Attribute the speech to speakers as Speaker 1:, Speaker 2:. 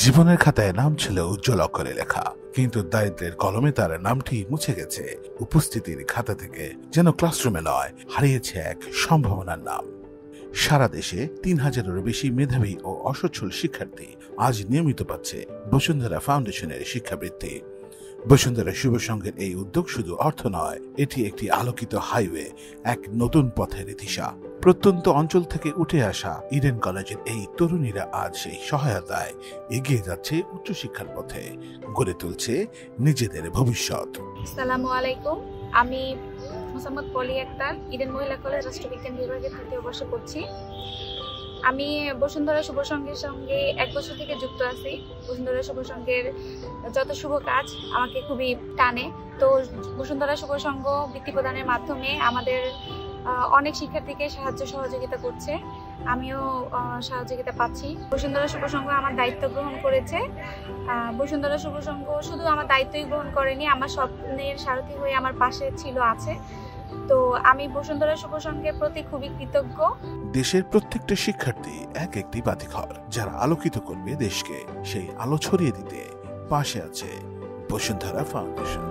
Speaker 1: জীবনের খাতায় নাম ছিল উজ্জ্বল অক্ষরে লেখা, কিন্তু দারিদ্রের কলমে তার নামটি মুছে গেছে উপস্থিতির খাতা থেকে। যেন ক্লাসরুমে নয়, হারিয়েছে এক সম্ভাবনার নাম। সারা দেশে ৩,০০০-এরও বেশি মেধাবী ও অসচ্ছল শিক্ষার্থী আজ নিয়মিত পাচ্ছে বসুন্ধরা ফাউন্ডেশনের শিক্ষাবৃত্তি। বসুন্ধরা শুভ সংঘের এই উদ্যোগ শুধু অর্থ নয়, এটি একটি আলোকিত হাইওয়ে, এক নতুন পথের দিশা। প্রত্যন্ত অঞ্চল থেকে উঠে আসা ইডেন কলেজের এই তরুণীরা আজ সেই সহায়তায় এগিয়ে যাচ্ছে উচ্চশিক্ষার পথে, গড়ে তুলছে নিজেদের ভবিষ্যৎ।
Speaker 2: আসসালামু আলাইকুম, আমি মোসাম্মদ পলি আক্তার, ইডেন মহিলা কলেজ রাষ্ট্রবিজ্ঞান বিভাগের ৩য় বর্ষে পড়ছি। আমি বসুন্ধরা শুভ সংঘের সঙ্গে ১ বছর থেকে যুক্ত আছি। বসুন্ধরা শুভ সংঘের যত শুভ কাজ আমাকে খুবই টানে। তো বসুন্ধরা শুভ সংঘ বৃত্তি প্রদানের মাধ্যমে আমাদের অনেক শিক্ষার্থীকে সাহায্য সহযোগিতা করছে। আমিও সহযোগিতা পাচ্ছি। বসুন্ধরা শুভ সংঘ আমার দায়িত্ব গ্রহণ করেছে। বসুন্ধরা শুভ সংঘ শুধু আমার দায়িত্বই গ্রহণ করেনি, আমার স্বপ্নের সারথি হয়ে আমার পাশে আছে। তো আমি বসুন্ধরা শুভ সংঘের প্রতি খুবই কৃতজ্ঞ।
Speaker 1: দেশের প্রত্যেকটা শিক্ষার্থী এক একটি বাতিঘর, যারা আলোকিত করবে দেশকে। সেই আলো ছড়িয়ে দিতে পাশে আছে বসুন্ধরা ফাউন্ডেশন।